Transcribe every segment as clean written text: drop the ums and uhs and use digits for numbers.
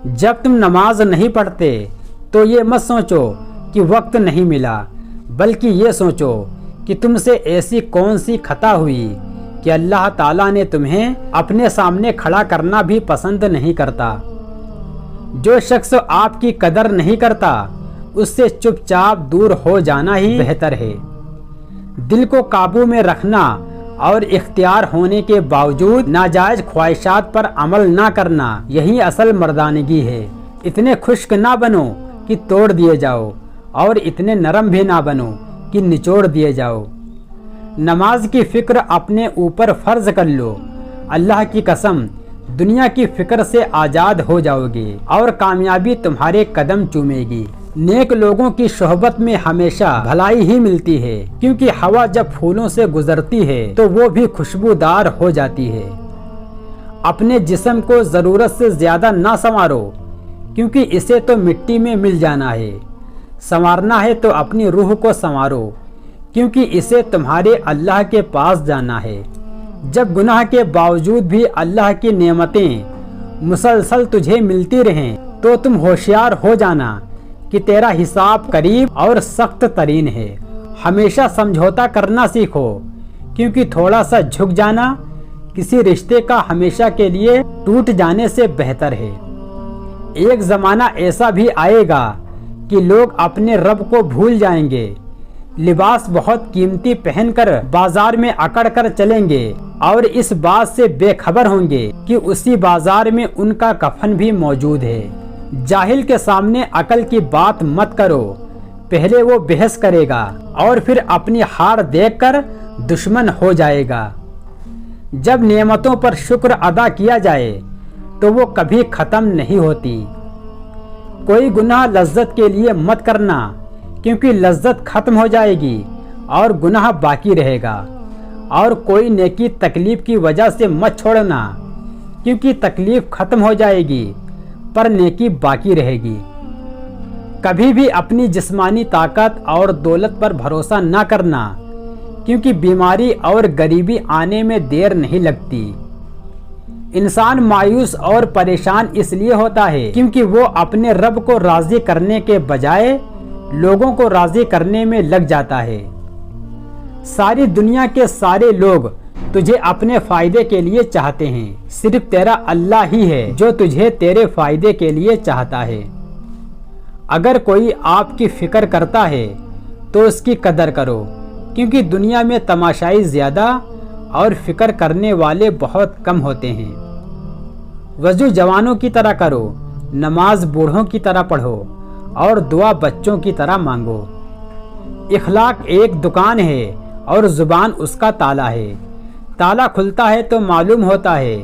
جب تم نماز نہیں پڑھتے تو یہ مت سوچو کہ وقت نہیں ملا، بلکہ یہ سوچو کہ تم سے ایسی کون سی خطا ہوئی کہ اللہ تعالیٰ نے تمہیں اپنے سامنے کھڑا کرنا بھی پسند نہیں کرتا۔ جو شخص آپ کی قدر نہیں کرتا اس سے چپ چاپ دور ہو جانا ہی بہتر ہے۔ دل کو قابو میں رکھنا اور اختیار ہونے کے باوجود ناجائز خواہشات پر عمل نہ کرنا، یہی اصل مردانگی ہے۔ اتنے خشک نہ بنو کہ توڑ دیے جاؤ، اور اتنے نرم بھی نہ بنو کہ نچوڑ دیے جاؤ۔ نماز کی فکر اپنے اوپر فرض کر لو، اللہ کی قسم دنیا کی فکر سے آزاد ہو جاؤ گے اور کامیابی تمہارے قدم چومے گی۔ نیک لوگوں کی صحبت میں ہمیشہ بھلائی ہی ملتی ہے، کیونکہ ہوا جب پھولوں سے گزرتی ہے تو وہ بھی خوشبودار ہو جاتی ہے۔ اپنے جسم کو ضرورت سے زیادہ نہ سنوارو، کیونکہ اسے تو مٹی میں مل جانا ہے۔ سنوارنا ہے تو اپنی روح کو سنوارو، کیونکہ اسے تمہارے اللہ کے پاس جانا ہے۔ جب گناہ کے باوجود بھی اللہ کی نعمتیں مسلسل تجھے ملتی رہیں تو تم ہوشیار ہو جانا کہ تیرا حساب قریب اور سخت ترین ہے۔ ہمیشہ سمجھوتا کرنا سیکھو، کیونکہ تھوڑا سا جھک جانا کسی رشتے کا ہمیشہ کے لیے ٹوٹ جانے سے بہتر ہے۔ ایک زمانہ ایسا بھی آئے گا کہ لوگ اپنے رب کو بھول جائیں گے، لباس بہت قیمتی پہن کر بازار میں اکڑ کر چلیں گے اور اس بات سے بے خبر ہوں گے کہ اسی بازار میں ان کا کفن بھی موجود ہے۔ جاہل کے سامنے عقل کی بات مت کرو، پہلے وہ بحث کرے گا اور پھر اپنی ہار دیکھ کر دشمن ہو جائے گا۔ جب نعمتوں پر شکر ادا کیا جائے تو وہ کبھی ختم نہیں ہوتی۔ کوئی گناہ لذت کے لیے مت کرنا، کیونکہ لذت ختم ہو جائے گی اور گناہ باقی رہے گا۔ اور کوئی نیکی تکلیف کی وجہ سے مت چھوڑنا، کیونکہ تکلیف ختم ہو جائے گی پر نیکی باقی رہے گی۔ کبھی بھی اپنی جسمانی طاقت اور دولت پر بھروسہ نہ کرنا، کیونکہ بیماری اور غریبی آنے میں دیر نہیں لگتی۔ انسان مایوس اور پریشان اس لیے ہوتا ہے کیونکہ وہ اپنے رب کو راضی کرنے کے بجائے لوگوں کو راضی کرنے میں لگ جاتا ہے۔ ساری دنیا کے سارے لوگ تجھے اپنے فائدے کے لیے چاہتے ہیں، صرف تیرا اللہ ہی ہے جو تجھے تیرے فائدے کے لیے چاہتا ہے۔ اگر کوئی آپ کی فکر کرتا ہے تو اس کی قدر کرو، کیونکہ دنیا میں تماشائی زیادہ اور فکر کرنے والے بہت کم ہوتے ہیں۔ وضو جوانوں کی طرح کرو، نماز بوڑھوں کی طرح پڑھو اور دعا بچوں کی طرح مانگو۔ اخلاق ایک دکان ہے اور زبان اس کا تالا ہے۔ تالا کھلتا ہے تو معلوم ہوتا ہے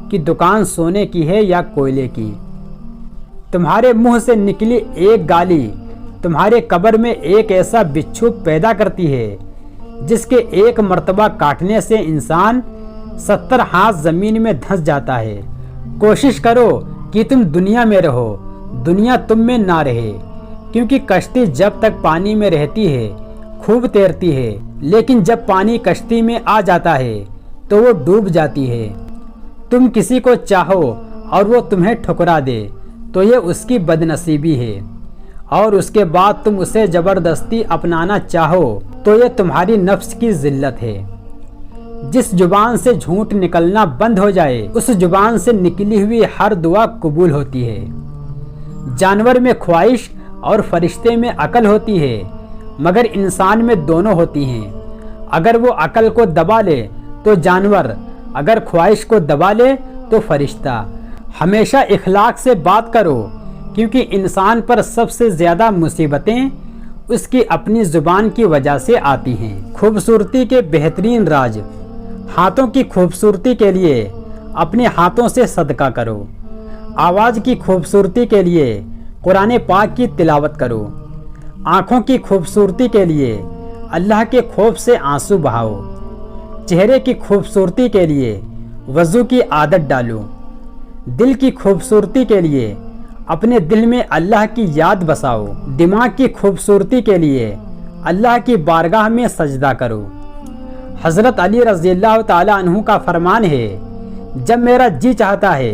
کہ دکان سونے کی ہے یا کوئلے کی۔ تمہارے منہ سے نکلی ایک گالی تمہارے قبر میں ایک ایسا بچھو پیدا کرتی ہے جس کے ایک مرتبہ کاٹنے سے انسان 70 ہاتھ زمین میں دھنس جاتا ہے۔ کوشش کرو کہ تم دنیا میں رہو، دنیا تم میں نہ رہے، کیونکہ کشتی جب تک پانی میں رہتی ہے خوب تیرتی ہے، لیکن جب پانی کشتی میں آ جاتا ہے تو وہ ڈوب جاتی ہے۔ تم کسی کو چاہو اور وہ تمہیں ٹھکرا دے تو یہ اس کی بدنصیبی ہے، اور اس کے بعد تم اسے زبردستی اپنانا چاہو تو یہ تمہاری نفس کی ذلت ہے۔ جس زبان سے جھوٹ نکلنا بند ہو جائے اس زبان سے نکلی ہوئی ہر دعا قبول ہوتی ہے۔ جانور میں خواہش اور فرشتے میں عقل ہوتی ہے، مگر انسان میں دونوں ہوتی ہیں۔ اگر وہ عقل کو دبا لے تو جانور، اگر خواہش کو دبا لے تو فرشتہ۔ ہمیشہ اخلاق سے بات کرو، کیونکہ انسان پر سب سے زیادہ مصیبتیں اس کی اپنی زبان کی وجہ سے آتی ہیں۔ خوبصورتی کے بہترین راز۔ ہاتھوں کی خوبصورتی کے لیے اپنے ہاتھوں سے صدقہ کرو۔ آواز کی خوبصورتی کے لیے قرآن پاک کی تلاوت کرو۔ آنکھوں کی خوبصورتی کے لیے اللہ کے خوف سے آنسو بہاؤ۔ چہرے کی خوبصورتی کے لیے وضو کی عادت ڈالو۔ دل کی خوبصورتی کے لیے اپنے دل میں اللہ کی یاد بساؤ۔ دماغ کی خوبصورتی کے لیے اللہ کی بارگاہ میں سجدہ کرو۔ حضرت علی رضی اللہ تعالی عنہ کا فرمان ہے، جب میرا جی چاہتا ہے